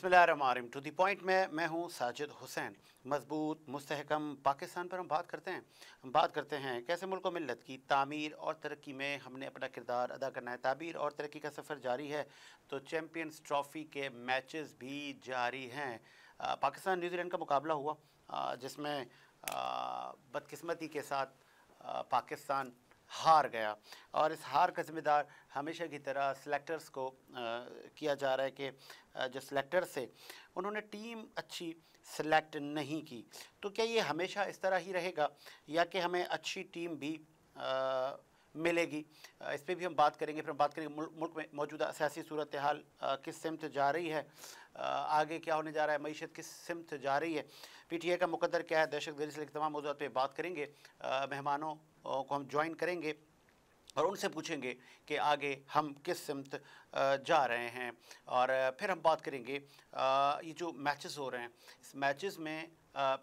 बिस्मिल्लाहिर्रहमानिर्रहीम। To the point में मैं हूँ साजिद हुसैन। मजबूत मुस्तहकम पाकिस्तान पर हम बात करते हैं कैसे मुल्क व मिल्लत की तामीर और तरक्की में हमने अपना किरदार अदा करना है। ताबीर और तरक्की का सफ़र जारी है तो चैम्पियंस ट्रॉफ़ी के मैचेस भी जारी हैं। पाकिस्तान न्यूजीलैंड का मुकाबला हुआ जिसमें बदकिस्मती के साथ पाकिस्तान हार गया और इस हार का ज़िम्मेदार हमेशा की तरह सिलेक्टर्स को किया जा रहा है कि जो सिलेक्टर्स थे उन्होंने टीम अच्छी सिलेक्ट नहीं की। तो क्या ये हमेशा इस तरह ही रहेगा या कि हमें अच्छी टीम भी मिलेगी? इस पर भी हम बात करेंगे। फिर हम बात करेंगे मुल्क में मौजूदा सियासी सूरत हाल किस सिमत जा रही है, आगे क्या होने जा रहा है, मईशत किस सिमत जा रही है, PTI का मुकद्दर क्या है, दहशतगर्दी से तमाम मौज़ूआत पे बात करेंगे। मेहमानों को हम ज्वाइन करेंगे और उनसे पूछेंगे कि आगे हम किस सिमत जा रहे हैं। और फिर हम बात करेंगे ये जो मैचेस हो रहे हैं इस मैचेस में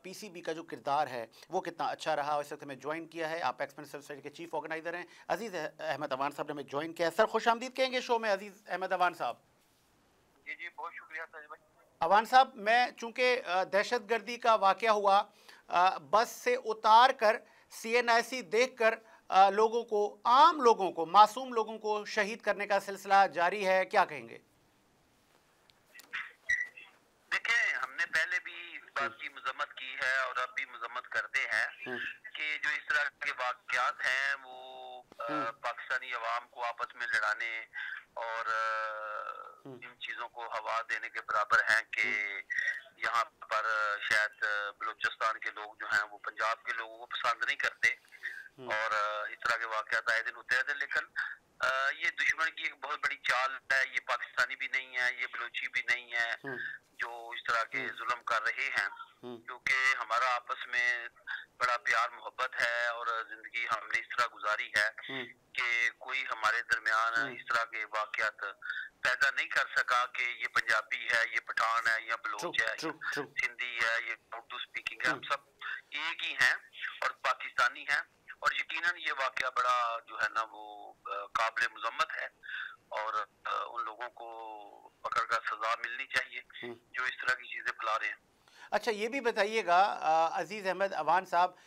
PCB का जो किरदार है वो कितना अच्छा रहा। और इस वक्त हमें ज्वाइन किया है, आप एक्सपेंस वेबसाइट के चीफ ऑर्गेनाइज़र हैं अजीज़ अहमद अवान साहब ने हमें ज्वाइन किया है। सर खुश आमदीद कहेंगे शो में अजीज़ अहमद अवान साहब। जी जी बहुत शुक्रिया साजिद भाई। अवान साहब, मैं चूँकि दहशतगर्दी का वाक़या हुआ, बस से उतार कर CNIC देख कर लोगों को, आम लोगों को, मासूम लोगों को शहीद करने का सिलसिला जारी है, क्या कहेंगे? देखें, हमने पहले भी इस बात की मजम्मत की है और अब भी मजम्मत करते हैं कि जो इस तरह के वाक़यात हैं वो पाकिस्तानी अवाम को आपस में लड़ाने और इन चीज़ों को हवा देने के बराबर हैं कि यहाँ पर शायद बलूचिस्तान के लोग जो हैं वो पंजाब के लोगों को पसंद नहीं करते और इस तरह के वाक़यात आए दिन होते रहते। लेकिन ये दुश्मन की एक बहुत बड़ी चाल है, ये पाकिस्तानी भी नहीं है, ये बलूची भी नहीं है जो इस तरह के जुल्म कर रहे हैं, क्योंकि हमारा आपस में बड़ा प्यार मोहब्बत है और जिंदगी हमने इस तरह गुजारी है कि कोई हमारे दरमियान इस तरह के वाक़यात पैदा नहीं कर सका कि ये पंजाबी है, ये पठान है, या बलोच है, या सिंधी है, ये उर्दू स्पीकिंग है। हम सब एक ही हैं और पाकिस्तानी हैं और यकीनन ये वाक़या बड़ा जो है ना वो काबिल मजम्मत है और उन लोगों को पकड़ कर सजा मिलनी चाहिए जो इस तरह की चीज़ें फैला रहे हैं। अच्छा, ये भी बताइएगा अजीज़ अहमद अवान साहब,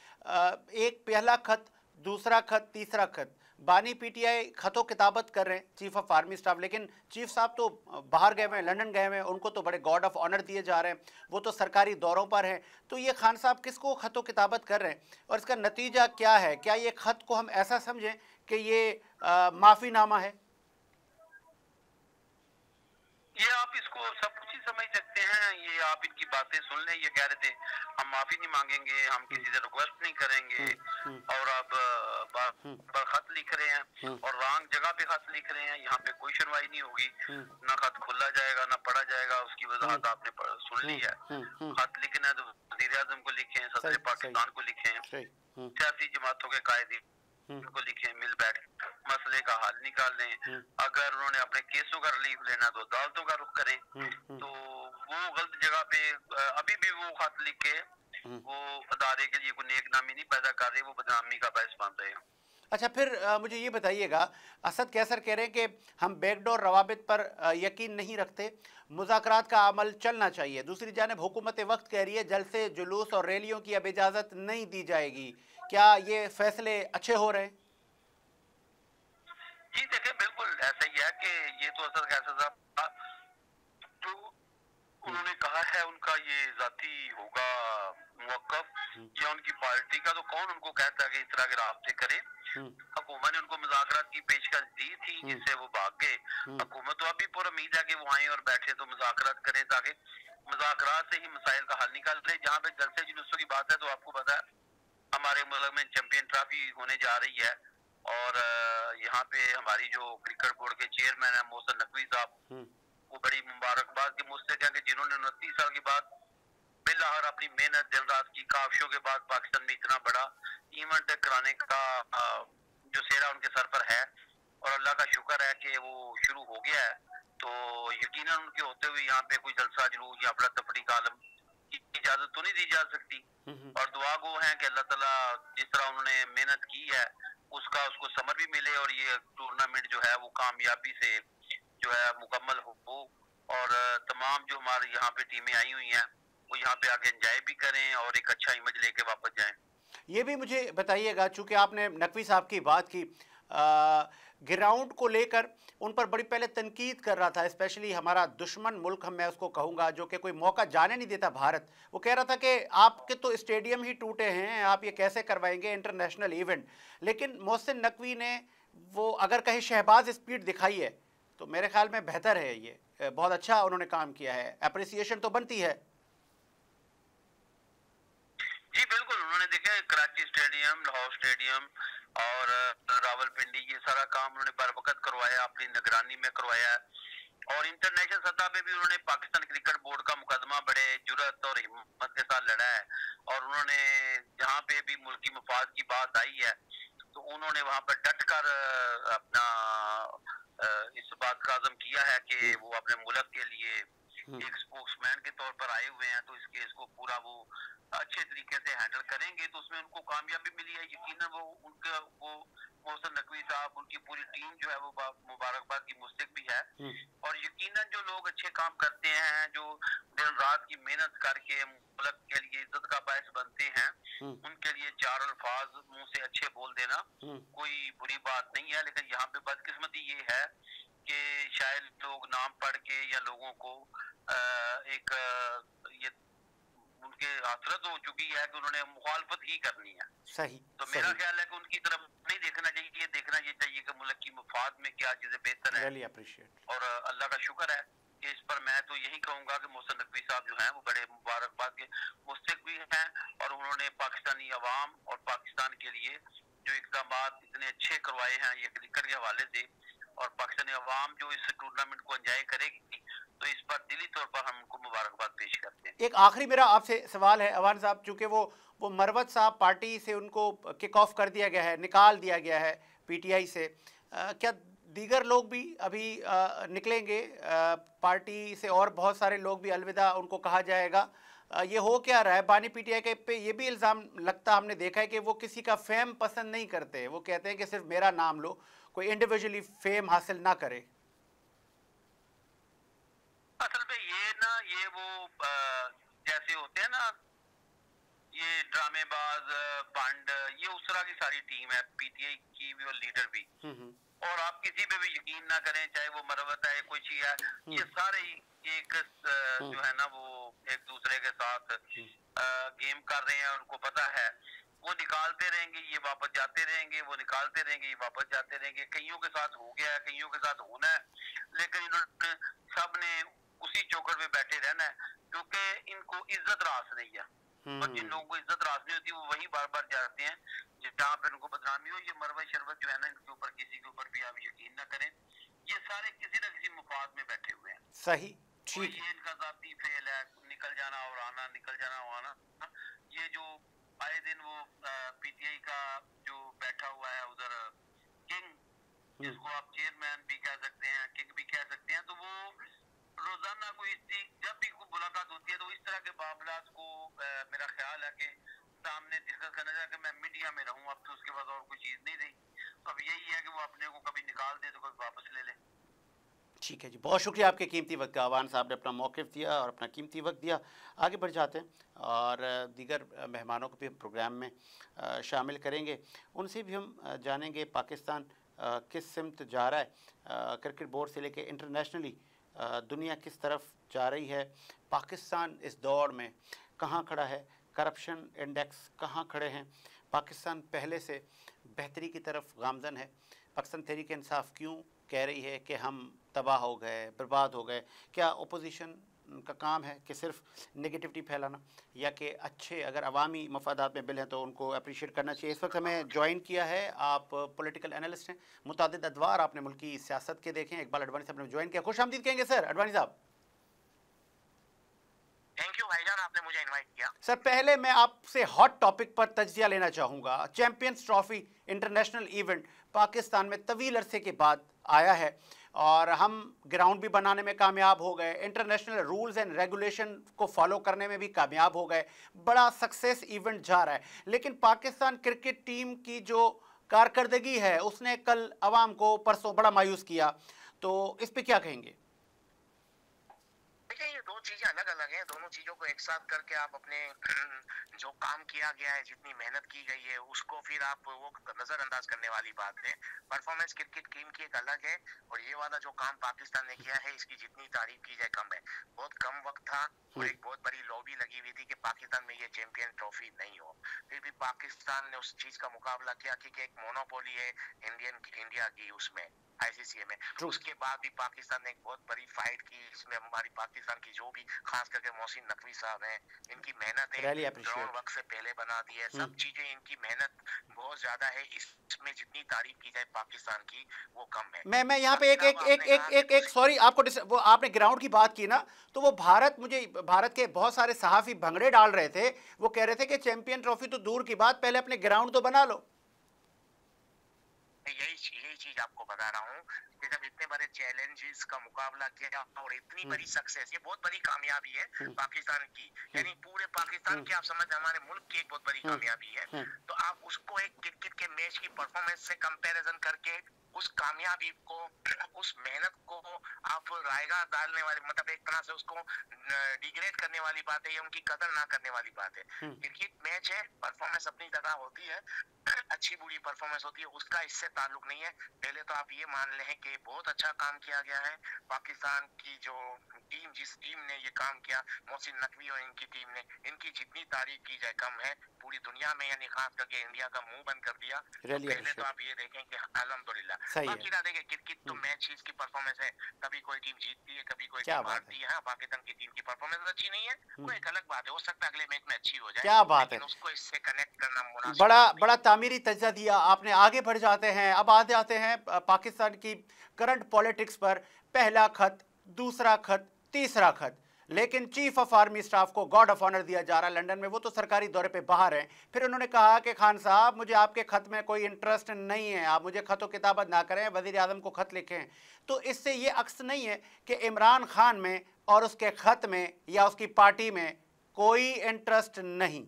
एक पहला खत, दूसरा खत, तीसरा खत, बानी PTI खतों किताबत कर रहे हैं, चीफ ऑफ आर्मी स्टाफ, लेकिन चीफ साहब तो बाहर गए हुए हैं, लंदन गए हुए हैं, उनको तो बड़े गॉड ऑफ ऑनर दिए जा रहे हैं, वो तो सरकारी दौरों पर हैं। तो ये खान साहब किसको खतों किताबत कर रहे हैं और इसका नतीजा क्या है? क्या ये खत को हम ऐसा समझें कि ये माफ़ीनामा है? ये आप इसको सब कुछ ही समझ सकते हैं। ये आप इनकी बातें सुन लें, ये कह रहे थे हम माफी नहीं मांगेंगे, हम किसी से रिक्वेस्ट नहीं करेंगे और आप खत लिख रहे हैं और रॉन्ग जगह पे खत लिख रहे हैं। यहाँ पे कोई सुनवाई नहीं होगी, ना खत खोला जाएगा ना पढ़ा जाएगा। उसकी वजाहत आपने सुन ली है। खत लिखना है तो वज़ीर आज़म को लिखें, सदर पाकिस्तान को लिखें, सियासी जमातों के कायदीन को लिखें, मिल बैठ मसले का हल निकाल लें। अगर उन्होंने अपने केसों का रिलीफ लेना तो अदालतों का रुख करें। तो वो गलत जगह पे अभी भी वो खत लिख के वो अदारे के लिए कोई नेकनामी नहीं पैदा कर रहे, वो बदनामी का बायस बन रहे हैं। अच्छा, फिर मुझे ये बताइएगा, असद कैसर कह रहे हैं कि हम बैकडोर रवाबित पर यकीन नहीं रखते, मुज़ाकरात का अमल चलना चाहिए। दूसरी जानिब हुकूमत वक्त कह रही है जलसे, जुलूस और रैलियों की अब इजाज़त नहीं दी जाएगी। क्या ये फैसले अच्छे हो रहे हैं? जी देखिए, बिल्कुल ऐसा ही है कि ये तो असद कैसर साहब जो उन्होंने कहा है उनका ये जाती होगा मौक़िफ़ या उनकी पार्टी का, तो कौन उनको कहता है कि इस तरह के रास्ते करें। हुकूमत ने उनको मुज़ाकरात की पेशकश दी थी जिससे वो भाग गए। हुकूमत तो अभी पूरा उम्मीद है कि वो आए और बैठे तो मुज़ाकरात करें ताकि मुज़ाकरात से ही मसाइल का हल निकाल ले। जहाँ पे जलसे जुलूसों की बात है तो आपको पता है हमारे मुल्क में चैंपियन ट्रॉफी होने जा रही है और यहाँ पे हमारी जो क्रिकेट बोर्ड के चेयरमैन है मोहसिन नकवी साहब, वो बड़ी मुबारकबाद के मुस्तक हैं कि जिन्होंने 29 साल के बाद बिलाहर अपनी मेहनत दिन रात की काविशों के बाद पाकिस्तान में इतना बड़ा इवेंट कराने का जो सेहरा उनके सर पर है और अल्लाह का शुक्र है कि वो शुरू हो गया है। तो यकीनन उनके होते हुए यहाँ पे कोई जलसा जुलूस या अफरा तफरी का आलम की इजाजत तो नहीं दी जा सकती और दुआ गो है कि अल्लाह ताला जिस तरह उन्होंने मेहनत की है उसका उसको समर भी मिले और ये टूर्नामेंट जो है वो कामयाबी से जो है मुकम्मल हो और तमाम जो हमारे यहाँ पे टीमें आई हुई हैं वो यहाँ पे आके एंजॉय भी करें और एक अच्छा इमेज लेके वापस जाएं। ये भी मुझे बताइएगा, चूंकि आपने नकवी साहब की बात की, ग्राउंड को लेकर उन पर बड़ी पहले तनकीद कर रहा था, स्पेशली हमारा दुश्मन मुल्क, हम मैं उसको कहूँगा, जो कि कोई मौका जाने नहीं देता भारत। वो कह रहा था कि आपके तो स्टेडियम ही टूटे हैं, आप ये कैसे करवाएंगे इंटरनेशनल इवेंट। लेकिन मोहसिन नकवी ने वो अगर कहीं शहबाज स्पीड दिखाई है तो मेरे ख्याल में बेहतर है, ये बहुत अच्छा उन्होंने काम किया है, अप्रिसिएशन तो बनती है। जी बिल्कुल, उन्होंने देखे कराची स्टेडियम, लाहौर स्टेडियम और रावलपिंडी, ये सारा काम उन्होंने बर वक्त करवाया, अपनी निगरानी में करवाया। और इंटरनेशनल सतह पे भी उन्होंने पाकिस्तान क्रिकेट बोर्ड का मुकदमा बड़े जुर्रत और हिम्मत के साथ लड़ा है। और उन्होंने जहाँ पे भी मुल्की मफाद की बात आई है तो उन्होंने वहाँ पर डट कर अपना इस बात का आज़म किया है कि वो अपने मुल्क के लिए एक स्पोक्समैन के तौर पर आए हुए हैं, तो इस केस को पूरा वो अच्छे तरीके से हैंडल करेंगे। तो उसमें उनको कामयाबी मिली है, यकीनन वो उनका वो मोहसिन नकवी साहब, उनकी पूरी टीम जो है वो मुबारकबाद की मुस्तहिक भी है। और यकीनन जो लोग अच्छे काम करते हैं, जो दिन रात की मेहनत करके मुल्क के लिए इज्जत का बायस बनते हैं, उनके लिए चार अल्फाज मुंह से अच्छे बोल देना कोई बुरी बात नहीं है। लेकिन यहाँ पे बदकिस्मती ये है कि शायद लोग नाम पढ़ के या लोगों को एक ये उनके हसरत हो चुकी है कि उन्होंने मुखालफत ही करनी है। सही। तो मेरा ख्याल है कि उनकी तरफ नहीं देखना चाहिए, ये देखना ये चाहिए कि मुल्क की मफाद में क्या चीजें बेहतर है। really appreciate। और अल्लाह का शुक्र है कि इस पर मैं तो यही कहूंगा कि मोहसिन नकवी साहब जो हैं वो बड़े मुबारकबाद के मुस्तहिक भी हैं। और उन्होंने पाकिस्तानी अवाम और पाकिस्तान के लिए जो इकदाम इतने अच्छे करवाए हैं ये क्रिकेट के हवाले से, और पाकिस्तानी अवाम जो इस टूर्नामेंट को एंजॉय करेगी, तो इस पर दिली तौर पर हम उनको मुबारकबाद पेश करते हैं। एक आखिरी मेरा आपसे सवाल है अवान साहब, चूंकि वो मरवत साहब पार्टी से उनको किक ऑफ कर दिया गया है, निकाल दिया गया है पीटीआई से, क्या दीगर लोग भी अभी निकलेंगे पार्टी से, और बहुत सारे लोग भी अलविदा उनको कहा जाएगा? ये हो क्या रहा है? बानी पीटीआई के पे ये भी इल्ज़ाम लगता हमने देखा है कि वो किसी का फेम पसंद नहीं करते, वो कहते हैं कि सिर्फ मेरा नाम लो, कोई इंडिविजुअली फेम हासिल ना करे। असल में ये वो जैसे होते हैं ना ये ड्रामेबाज बंड, ये उस तरह की सारी टीम है पीटीआई की भी और लीडर भी। और आप किसी पे भी यकीन ना करें, चाहे वो मरवत है कोई चीज है, ये सारे एक जो है ना वो एक दूसरे के साथ गेम कर रहे हैं। उनको पता है वो निकालते रहेंगे, ये वापस जाते रहेंगे, वो निकालते रहेंगे, ये वापस जाते रहेंगे। कईयों के साथ हो गया है, कईयों के साथ होना है, लेकिन इन्होंने सब ने उसी चौकड़ पे बैठे रहना है क्योंकि इनको इज्जत रास नहीं है। और जिन लोगों को इज्जत रास नहीं होती वो वही बार बार जाते हैं जहाँ पे उनको बदनामी हो। ये मरवत शरबत जो है ना, इनके ऊपर किसी के ऊपर भी आप यकीन ना करें, ये सारे किसी न किसी मुफाद में बैठे हुए हैं। सही, ठीक। ये इनका जाती फेल है, निकल जाना और आना, निकल जाना और आना। ये जो आए दिन वो पीटीआई का जो बैठा हुआ है उधर किंग, जिसको आप चेयरमैन भी कह सकते हैं, किंग भी कह सकते हैं, तो वो रोजाना कोई जब भी कोई मुलाकात होती है तो इस तरह के मामलात को मेरा ख्याल है कि सामने डिस्कस करना चाहिए कि मैं मीडिया में रहूं, अब तो उसके बाद और कोई चीज नहीं रही। तो अब यही है कि वो अपने को कभी निकाल दे तो कभी वापस ले ले। ठीक है जी, बहुत शुक्रिया आपके कीमती वक्त का। अवान साहब ने अपना मौक़िफ़ दिया और अपना कीमती वक्त दिया। आगे बढ़ जाते हैं और दीगर मेहमानों को भी हम प्रोग्राम में शामिल करेंगे, उनसे भी हम जानेंगे पाकिस्तान किस सिमत जा रहा है, क्रिकेट बोर्ड से लेकर इंटरनेशनली दुनिया किस तरफ जा रही है, पाकिस्तान इस दौड़ में कहाँ खड़ा है, करप्शन इंडेक्स कहाँ खड़े हैं, पाकिस्तान पहले से बेहतरी की तरफ गामज़न है, पाकिस्तान तहरीक इंसाफ क्यों कह रही है कि हम तबाह हो गए, बर्बाद हो गए, क्या अपोजिशन का काम है कि सिर्फ नेगेटिविटी फैलाना, या कि अच्छे अगर अवामी मफादात में बिल हैं तो उनको अप्रिशिएट करना चाहिए। इस वक्त हमें ज्वाइन किया है, आप पॉलिटिकल एनालिस्ट हैं, मुतादिद अदवार आपने मुल्की सियासत के देखें, इकबाल अडवाणी साहब ने ज्वाइन किया। खुश आमदीद कहेंगे सर अडवाणी साहब। थैंक यू भाईजान, आपने मुझे इनवाइट किया। सर पहले मैं आपसे हॉट टॉपिक पर तज्जिया लेना चाहूँगा। Champions trophy international event Pakistan में तवील अरसे के बाद आया है और हम ग्राउंड भी बनाने में कामयाब हो गए, इंटरनेशनल रूल्स एंड रेगुलेशन को फॉलो करने में भी कामयाब हो गए, बड़ा सक्सेस इवेंट जा रहा है। लेकिन पाकिस्तान क्रिकेट टीम की जो कारकर्दगी है उसने कल अवाम को परसों बड़ा मायूस किया, तो इस पे क्या कहेंगे? चीजें अलग अलग हैं, दोनों चीजों को एक साथ करके आप अपने जो काम किया गया है, जितनी मेहनत की गई है, उसको फिर आप वो नजरअंदाज करने वाली बात है। परफॉर्मेंस क्रिकेट टीम की एक अलग है, और ये वाला जो काम पाकिस्तान ने किया है, इसकी जितनी तारीफ की जाए कम है। बहुत कम वक्त था और एक बहुत बड़ी लॉबी लगी हुई थी कि पाकिस्तान में ये चैंपियन ट्रॉफी नहीं हो। फिर भी पाकिस्तान ने उस चीज का मुकाबला किया कि एक मोनोपोली है इंडिया की उसमें आईसीसी में। उसके बाद भी पाकिस्तान ने एक बहुत बड़ी फाइट की, इसमें हमारी पाकिस्तान की जो भी खास करके मोहसिन नकवी साहब हैं, इनकी मेहनत है, ग्राउंड वक्त से पहले बना दी है, सब चीजें इनकी मेहनत बहुत ज्यादा है। इसमें जितनी तारीफ की जाए पाकिस्तान की वो कम है। मैं यहाँ पे एक सॉरी आपको वो आपने ग्राउंड की बात की ना, तो वो भारत के बहुत सारे सहाफी भंगड़े डाल रहे थे, वो कह रहे थे कि चैंपियन ट्रॉफी तो दूर की बात, पहले अपने ग्राउंड तो बना लो। यही चीज आपको बता रहा हूँ कि जब इतने बड़े चैलेंजेस का मुकाबला किया और इतनी बड़ी सक्सेस, ये बहुत बड़ी कामयाबी है पाकिस्तान की, यानी पूरे पाकिस्तान की, आप समझ, हमारे मुल्क की एक बहुत बड़ी कामयाबी है। तो आप उसको एक क्रिकेट के मैच की परफॉर्मेंस से कंपैरिजन करके उस कामयाबी को, उस मेहनत को आप रायगा डालने वाली, मतलब एक तरह से उसको डिग्रेड करने वाली बात है, या उनकी कदर ना करने वाली बात है। क्रिकेट मैच है, परफॉर्मेंस अपनी जगह होती है, अच्छी बुरी परफॉर्मेंस होती है, उसका इससे ताल्लुक नहीं है। पहले तो आप ये मान लें कि बहुत अच्छा काम किया गया है पाकिस्तान की जो टीम, जिस टीम ने ये काम किया, मोहसिन नकवी और इनकी टीम ने, इनकी जितनी तारीफ की जाए कम है पूरी दुनिया में, यानी खास करके इंडिया का मुंह बंद कर दिया। तो पहले तो आप ये देखें कि अल्हम्दुलिल्लाह। बाकी ना देखें, क्रिकेट तो मैच चीज की परफॉर्मेंस है, कभी कोई टीम जीतती है, कभी कोई टीम हारती है। पाकिस्तान की टीम की परफॉर्मेंस अच्छी नहीं है, वो एक अलग बात है, हो सकता है अगले मैच में अच्छी हो जाए, क्या बात है, उसको इससे कनेक्ट करना बड़ा तामीरी तज्ज़िया दिया आपने। आगे बढ़ जाते हैं, अब आ जाते हैं पाकिस्तान की करंट पॉलिटिक्स पर। पहला खत, दूसरा खत, तीसरा खत, लेकिन चीफ ऑफ आर्मी स्टाफ को गॉर्ड ऑफ ऑनर दिया जा रहा है लंदन में। वो तो सरकारी दौरे पे बाहर हैं। फिर उन्होंने कहा कि खान साहब, मुझे आपके खत में कोई इंटरेस्ट नहीं है, आप मुझे खत व किताबत ना करें, वजीर आजम को खत लिखें। तो इससे ये अक्स नहीं है कि इमरान खान में और उसके खत में या उसकी पार्टी में कोई इंटरेस्ट नहीं।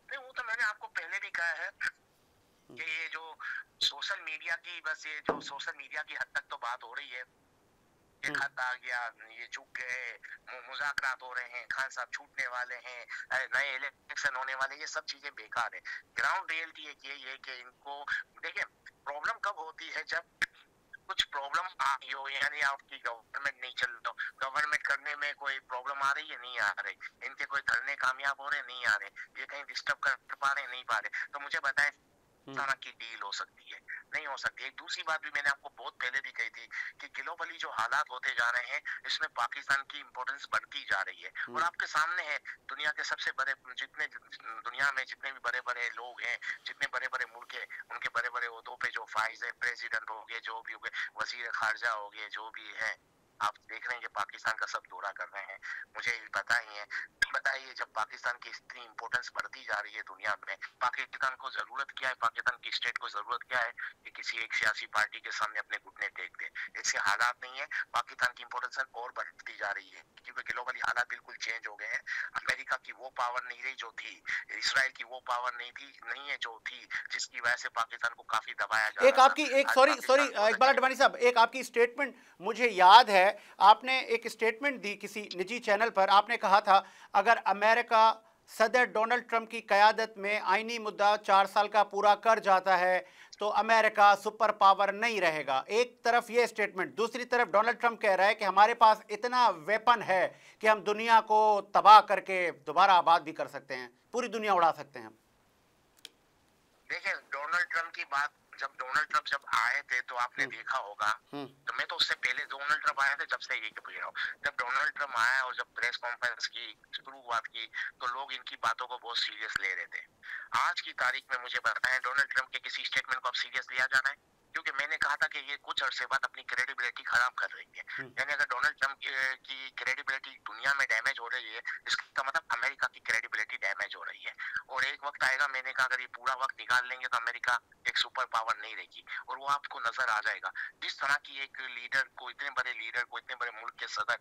वो तो मैंने आपको पहले भी कहा है कि ये जो सोशल मीडिया की, बस ये जो सोशल मीडिया की हद तक तो बात हो रही है, ये खत आ गया, ये चुक गए, मुज़ाकरात हो रहे हैं, खान साहब छूटने वाले हैं, नए इलेक्शन होने वाले, ये सब चीजें बेकार है। ग्राउंड रियलिटी एक यही है कि इनको देखिए, प्रॉब्लम कब होती है, जब कुछ प्रॉब्लम आ रही हो, यानी आपकी गवर्नमेंट नहीं चल रही, गवर्नमेंट करने में कोई प्रॉब्लम आ रही है, नहीं आ रही, इनके कोई धरने कामयाब हो रहे, नहीं आ रहे, ये कहीं डिस्टर्ब कर पा रहे, नहीं पा रहे, तो मुझे बताएं तरह की डील हो सकती है, नहीं हो सकती। एक दूसरी बात भी मैंने आपको बहुत पहले भी कही थी कि ग्लोबली जो हालात होते जा रहे हैं, इसमें पाकिस्तान की इंपॉर्टेंस बढ़ती जा रही है। और आपके सामने है, दुनिया के सबसे बड़े, जितने दुनिया में जितने भी बड़े बड़े लोग हैं, जितने बड़े बड़े मुल्क हैं, उनके बड़े बड़े ओहदों पे जो फाइज है, प्रेसिडेंट हो गए, जो भी हो गए, वजीर खारजा हो गए, जो भी है, आप देख रहे हैं कि पाकिस्तान का सब दौरा कर रहे हैं। मुझे पता ही है, बताइए, जब पाकिस्तान की इतनी इंपॉर्टेंस बढ़ती जा रही है दुनिया में, पाकिस्तान को जरूरत क्या है, पाकिस्तान की स्टेट को जरूरत क्या है कि किसी एक सियासी पार्टी के सामने अपने घुटने टेक दे? इससे हालात नहीं है, पाकिस्तान की इंपॉर्टेंस और बढ़ती जा रही है, क्योंकि ग्लोबली हालात बिल्कुल चेंज हो गए हैं। अमेरिका की वो पावर नहीं रही जो थी, इसराइल की वो पावर नहीं है जो थी, जिसकी वजह से पाकिस्तान को काफी दबाया जा रहा है। एक आपकी एक सॉरी इकबाल अडवाणी साहब, एक आपकी स्टेटमेंट मुझे याद है, आपने एक स्टेटमेंट दी किसी निजी चैनल पर। आपने कहा था, अगर अमेरिका सदर डोनाल्ड ट्रंप की क़यादत में आईनी मुद्दा 4 साल का पूरा कर जाता है तो अमेरिका सुपर पावर नहीं रहेगा। एक तरफ ये स्टेटमेंट, दूसरी तरफ डोनाल्ड ट्रंप कह रहा है कि हमारे पास इतना वेपन है कि हम दुनिया को तबाह करके दोबारा आबाद भी कर सकते हैं, पूरी दुनिया उड़ा सकते हैं। देखिए, डोनाल्ड ट्रंप की बात, जब डोनाल्ड ट्रंप जब आए थे तो आपने देखा होगा, तो मैं तो उससे पहले डोनाल्ड ट्रंप आए थे जब से ये पूछ रहा हूँ, जब डोनाल्ड ट्रंप आया और जब प्रेस कॉन्फ्रेंस की शुरुआत की तो लोग इनकी बातों को बहुत सीरियस ले रहे थे। आज की तारीख में मुझे बताएं, डोनाल्ड ट्रंप के किसी स्टेटमेंट को अब सीरियस लिया जा रहा है? क्योंकि मैंने कहा था कि ये कुछ अरसे बाद अपनी क्रेडिबिलिटी खराब कर रही है। यानी अगर डोनाल्ड ट्रंप की क्रेडिबिलिटी दुनिया में डैमेज हो रही है, इसका मतलब अमेरिका की क्रेडिबिलिटी डैमेज हो रही है। और एक वक्त आएगा, मैंने कहा, अगर ये पूरा वक्त निकाल लेंगे तो अमेरिका एक सुपर पावर नहीं रहेगी, और वो आपको नजर आ जाएगा। जिस तरह की एक लीडर को, इतने बड़े लीडर को, इतने बड़े मुल्क के सदर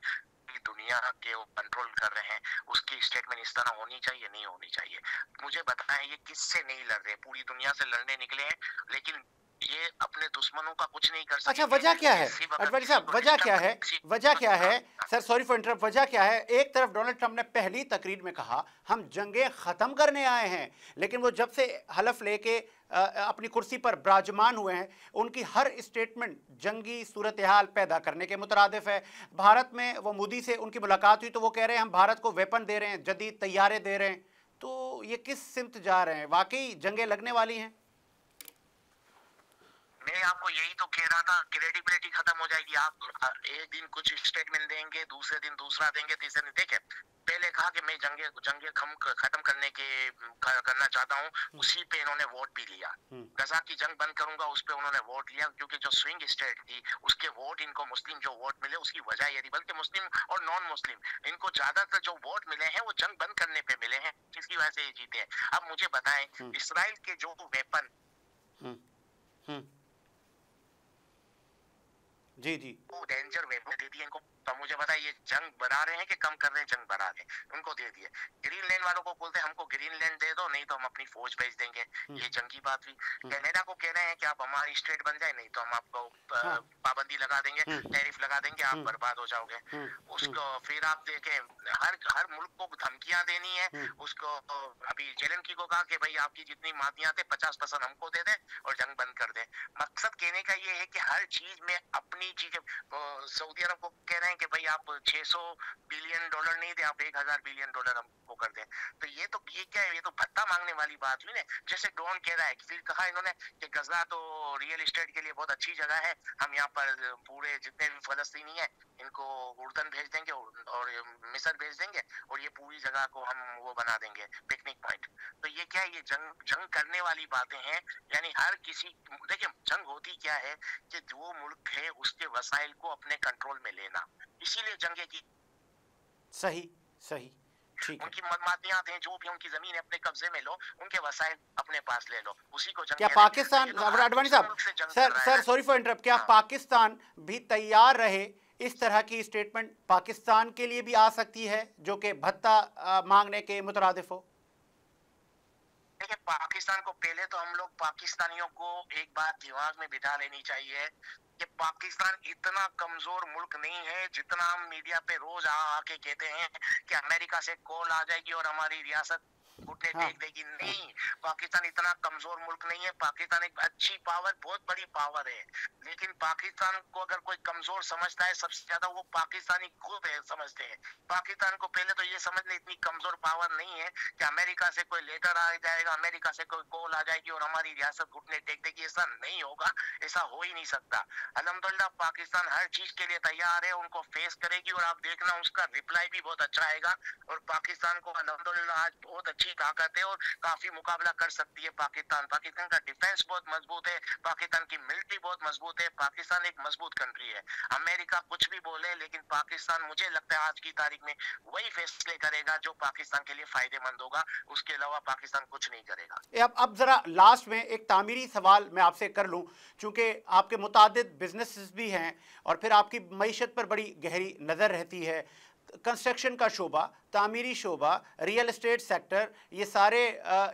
दुनिया के कंट्रोल कर रहे हैं, उसकी स्टेटमेंट इस तरह होनी चाहिए, नहीं होनी चाहिए? मुझे बताएं, ये किससे नहीं लड़ रहे? पूरी दुनिया से लड़ने निकले हैं, लेकिन ये अपने दुश्मनों का कुछ नहीं कर सकते। अच्छा, वजह क्या है अडवाणी साहब, वजह क्या है, वजह क्या है सर, सॉरी फॉर इंटरप्ट, वजह क्या है? एक तरफ डोनाल्ड ट्रंप ने पहली तकरीर में कहा हम जंगें खत्म करने आए हैं, लेकिन वो जब से हलफ लेके अपनी कुर्सी पर विराजमान हुए हैं, उनकी हर स्टेटमेंट जंगी सूरत हाल पैदा करने के मुतरादिफ है। भारत में वो मोदी से उनकी मुलाकात हुई तो वो कह रहे हैं हम भारत को वेपन दे रहे हैं, जदीद तैयारे दे रहे हैं। तो ये किस सिमत जा रहे हैं? वाकई जंगें लगने वाली हैं? मैं आपको यही तो कह रहा था, क्रेडिबिलिटी खत्म हो जाएगी। आप एक दिन कुछ स्टेटमेंट देंगे, दूसरे दिन दूसरा देंगे, तीसरे दिन देखे पहले कहा कि मैं जंगे खत्म करना चाहता हूँ, उसी पे इन्होंने वोट भी लिया। गजा की जंग बंद करूंगा, उस पे उन्होंने वोट लिया, क्योंकि जो स्विंग स्टेट थी उसके वोट इनको मुस्लिम जो वोट मिले उसकी वजह ये थी, बल्कि मुस्लिम और नॉन मुस्लिम इनको ज्यादातर जो वोट मिले हैं वो जंग बंद करने पे मिले हैं, जिसकी वजह से ये जीते हैं। अब मुझे बताएं, इसराइल के जो वेपन जी जी वो डेंजर वेपन दे दिए इनको। तो मुझे बताइए ये जंग बढ़ा रहे हैं कि कम कर रहे हैं? जंग बढ़ा रहे हैं, उनको दे दिए। ग्रीनलैंड वालों को बोलते हैं हमको ग्रीनलैंड दे दो, नहीं तो हम अपनी फौज भेज देंगे, ये जंग की बात हुई। कनाडा को कह रहे हैं कि आप हमारी स्टेट बन जाए, नहीं तो हम आपको पाबंदी लगा देंगे, टैरिफ लगा देंगे, आप बर्बाद हो जाओगे। उसको फिर आप देखें, हर मुल्क को धमकियां देनी है उसको। अभी जेलेंस्की को कहा कि भाई आपकी जितनी माफिया थे 50% हमको दे दें और जंग बंद कर दें। मकसद कहने का ये है कि हर चीज में अपनी चीजें, सऊदी अरब को कह रहे हैं कि भाई आप 600 बिलियन डॉलर नहीं दे, आप 1000 बिलियन डॉलर हमको कर दें। तो ये क्या है? ये तो भत्ता मांगने वाली बात हुई ना। जैसे डॉन कह रहा है, फिर कहा इन्होंने कि गजा तो रियल एस्टेट के लिए बहुत अच्छी जगह है, हम यहाँ पर पूरे जितने भी फलस्तीनी है इनको उर्दन भेज देंगे और मिस्र भेज देंगे, और ये पूरी जगह को हम वो बना देंगे पिकनिक पॉइंट। तो ये क्या है? ये जंग करने वाली बातें हैं। यानी हर किसी, देखिए जंग होती क्या है कि जो मुल्क है उसके वसाइल को अपने कंट्रोल में लेना, इसीलिए जंगे की। सही सही, ठीक उनकी मदमातियात हैं, जो भी उनकी जमीन है अपने कब्जे में लो, उनके वसाइल अपने पास ले लो, उसी को जंग। क्या पाकिस्तान, अडवाणी साहब, सर सॉरी फॉर इंटरप्ट, क्या पाकिस्तान भी तैयार रहे? इस तरह की स्टेटमेंट पाकिस्तान के लिए भी आ सकती है जो कि भत्ता मांगने के मुतरादिफ हो? देखिए, पाकिस्तान को पहले तो हम लोग पाकिस्तानियों को एक बात दिमाग में बिठा लेनी चाहिए कि पाकिस्तान इतना कमजोर मुल्क नहीं है जितना हम मीडिया पे रोज आके कहते हैं कि अमेरिका से कॉल आ जाएगी और हमारी रियासत घुटने टेक देगी। नहीं, पाकिस्तान इतना कमजोर मुल्क नहीं है। पाकिस्तान एक अच्छी पावर, बहुत बड़ी पावर है, लेकिन पाकिस्तान को अगर कोई कमजोर समझता है, सबसे ज्यादा वो पाकिस्तानी खुद है समझते हैं। पाकिस्तान को पहले तो ये समझने इतनी कमजोर पावर नहीं है कि अमेरिका से कोई लेटर आ जाएगा, अमेरिका से कोई कॉल आ जाएगी और हमारी रियासत घुटने टेक देगी। ऐसा नहीं होगा, ऐसा हो ही नहीं सकता। अल्हम्दुलिल्लाह पाकिस्तान हर चीज के लिए तैयार है, उनको फेस करेगी और आप देखना उसका रिप्लाई भी बहुत अच्छा आएगा। और पाकिस्तान को अल्हम्दुलिल्लाह आज बहुत अच्छी ताकत है और काफी मुकाबला कर सकती है पाकिस्तान। पाकिस्तान का डिफेंस बहुत मजबूत है, पाकिस्तान की मिलिट्री बहुत मजबूत है, पाकिस्तान एक मजबूत कंट्री है। अमेरिका कुछ भी बोले, लेकिन पाकिस्तान मुझे लगता है आज की तारीख में वही फैसले करेगा जो पाकिस्तान के लिए फायदेमंद होगा, उसके अलावा पाकिस्तान कुछ नहीं करेगा। अब जरा लास्ट में एक तामीरी सवाल मैं आपसे कर लूं, चूंकि आपके मुतादिद बिजनेसेस भी हैं और फिर आपकी मईशत पर बड़ी गहरी नज़र रहती है। कंस्ट्रक्शन का शोबा, तामीरी शोबा, रियल एस्टेट सेक्टर, ये सारे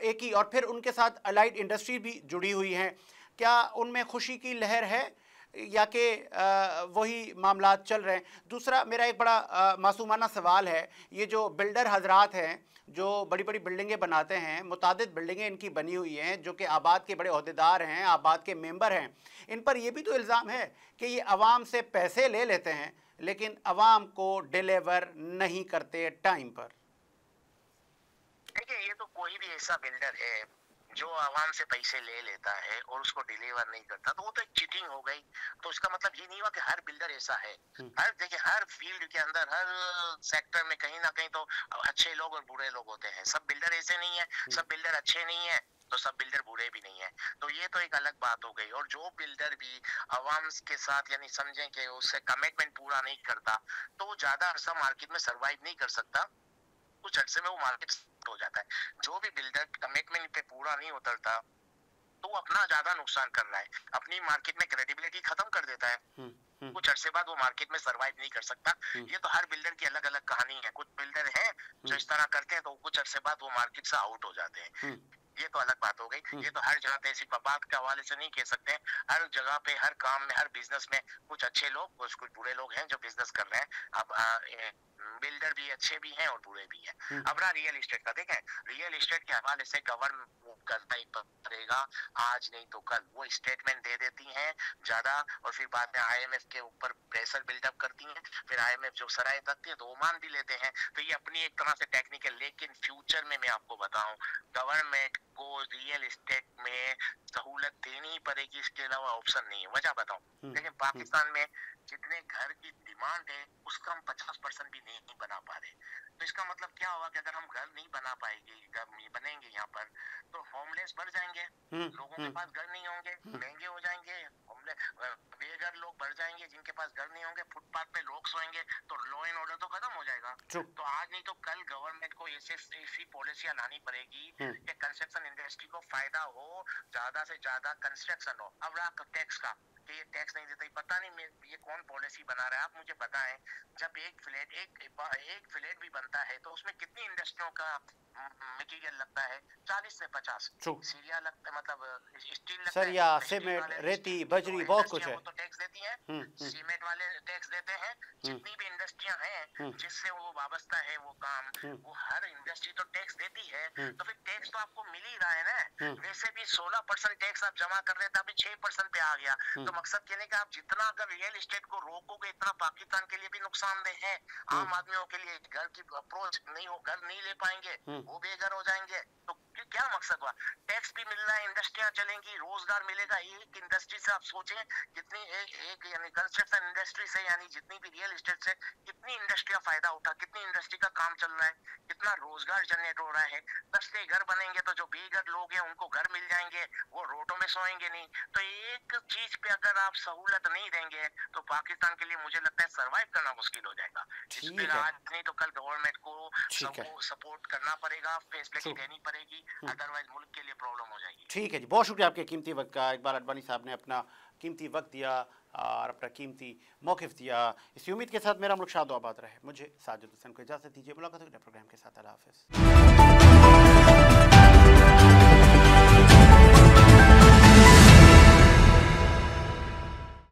एक ही, और फिर उनके साथ अलाइड इंडस्ट्री भी जुड़ी हुई हैं। क्या उनमें खुशी की लहर है या कि वही मामलात चल रहे हैं? दूसरा मेरा एक बड़ा मासूमाना सवाल है, ये जो बिल्डर हजरात हैं जो बड़ी बड़ी बिल्डिंगें बनाते हैं, मुतादिद बिल्डिंगें इनकी बनी हुई हैं जो कि आबाद के बड़े ओहदेदार हैं, आबाद के मेंबर हैं, इन पर यह भी तो इल्ज़ाम है कि ये अवाम से पैसे ले लेते हैं लेकिन अवाम को डिलीवर नहीं करते टाइम पर। देखिए, ये तो कोई भी ऐसा बिल्डर है जो आवाम से पैसे ले लेता है और उसको डिलीवर नहीं करता, तो वो तो एक चीटिंग हो गई। तो इसका मतलब ये नहीं हुआ कि हर बिल्डर ऐसा है। देखिए, हर फील्ड के अंदर, हर सेक्टर में कहीं ना कहीं तो अच्छे लोग और बुरे लोग होते हैं। सब बिल्डर ऐसे नहीं है, सब बिल्डर अच्छे नहीं है, तो सब बिल्डर बुरे भी नहीं है। तो ये तो एक अलग बात हो गई। और जो बिल्डर भी आवाम के साथ यानी समझें कि उससे कमिटमेंट पूरा नहीं करता, तो वो ज्यादा अरसा मार्केट में सर्वाइव नहीं कर सकता, कुछ अरसे में वो मार्केट हो जाता है। जो भी बिल्डर कमिटमेंट पे पूरा नहीं उतरता तो वो अपना ज्यादा नुकसान कर रहा है, अपनी मार्केट में क्रेडिबिलिटी खत्म कर देता है। कुछ अरसे बाद वो मार्केट में सरवाइव नहीं कर सकता। ये तो हर बिल्डर की अलग अलग कहानी है। कुछ बिल्डर हैं जो इस तरह करते हैं तो कुछ अरसे बाद वो मार्केट से आउट हो जाते हैं। ये तो अलग बात हो गई। ये तो हर जगह पे, सिर्फ बात के हवाले से नहीं कह सकते, हर जगह पे, हर काम में, हर बिजनेस में कुछ अच्छे लोग, कुछ बुरे लोग हैं जो बिजनेस कर रहे हैं। अब बिल्डर भी अच्छे भी हैं और बुरे भी हैं। अब रहा रियल एस्टेट का, देखें रियल एस्टेट के हवाले से गवर्नमेंट करना ही पड़ेगा, आज नहीं तो कल। वो स्टेटमेंट दे देती हैं ज्यादा और फिर बाद में IMF के ऊपर प्रेशर बिल्डअप करती हैं, फिर IMF जो शराइत रखती है तो वो मान भी लेते हैं। तो ये अपनी एक तरह से टेक्निकल, लेकिन फ्यूचर में मैं आपको बताऊं, गवर्नमेंट को रियल एस्टेट में सहूलत देनी ही पड़ेगी, इसके अलावा ऑप्शन नहीं है। वजह बताऊं, लेकिन पाकिस्तान में जितने घर की डिमांड है उसका हम 50% भी नहीं बना पा रहे। तो इसका मतलब क्या हुआ कि अगर हम घर नहीं बना पाएंगे, घर बनेंगे यहाँ पर, तो होमलेस बढ़ जाएंगे, लोगों के पास घर नहीं होंगे, महंगे हो जाएंगे, बेघर लोग बढ़ जाएंगे, जिनके पास घर नहीं होंगे फुटपाथ पे लोग सोएंगे, तो लॉ एंड ऑर्डर तो खत्म हो जाएगा। तो आज नहीं तो कल गवर्नमेंट को ऐसी पॉलिसियां लानी पड़ेगी कि कंस्ट्रक्शन इंडस्ट्री को फायदा हो, ज्यादा से ज्यादा कंस्ट्रक्शन हो। अब रहा टैक्स का, कि ये टैक्स नहीं देते, पता नहीं ये कौन पॉलिसी बना रहा है, आप मुझे बताएं। जब एक फ्लैट भी बनता है तो उसमें कितनी इंडस्ट्रियों का मटेरियल लगता है? 40 से 50। सीरिया लगता है, मतलब स्टील लगता है, सरिया, सीमेंट, रेती, बजरी, बहुत कुछ है। वो तो टैक्स देती है, सीमेंट वाले टैक्स देते हैं। जितनी भी इंडस्ट्रियां हैं जिससे वो वाबस्ता है वो काम, वो हर इंडस्ट्री तो टैक्स देती है। तो फिर टैक्स तो आपको मिल ही रहा है ना। वैसे भी 16% टैक्स आप जमा कर रहे थे, अभी 6% पे आ गया। तो मकसद कहने का, आप जितना अगर रियल एस्टेट को रोकोगे इतना पाकिस्तान के लिए भी नुकसानदेह है। आम आदमियों के लिए घर की अप्रोच नहीं हो, घर नहीं ले पाएंगे, वो बेघर हो जाएंगे। तो क्या मकसद हुआ? टैक्स भी मिल रहा है, इंडस्ट्रियां चलेंगी, रोजगार मिलेगा। एक इंडस्ट्री से आप सोचें कितनी, एक यानी कंस्ट्रक्शन इंडस्ट्री से, यानी जितनी भी रियल एस्टेट से कितनी इंडस्ट्रियां फायदा उठा, कितनी इंडस्ट्री का काम चल रहा है, कितना रोजगार जनरेट हो रहा है। सस्ते घर बनेंगे तो जो बेघर लोग हैं उनको घर मिल जाएंगे, वो रोडों में सोएंगे नहीं। तो एक चीज पे अगर आप सहूलत नहीं देंगे तो पाकिस्तान के लिए मुझे लगता है सर्वाइव करना मुश्किल हो जाएगा। इस पे आज नहीं तो कल गवर्नमेंट को सबको सपोर्ट करना पड़ेगा, फैसिलिटी देनी पड़ेगी, अदरवाइज मुल्क के लिए प्रॉब्लम हो जाएगी। ठीक है जी, बहुत शुक्रिया आपके कीमती वक्त का। इकबाल अडवाणी साहब ने अपना कीमती वक्त दिया और अपना कीमती मौक़िफ़ दिया। इसी उम्मीद के साथ मेरा मुल्क शाद आबाद रहे। मुझे साजिद हुसैन को इजाज़त दीजिए। मुलाकात होगी प्रोग्राम के साथ। अल्लाह हाफ़िज़।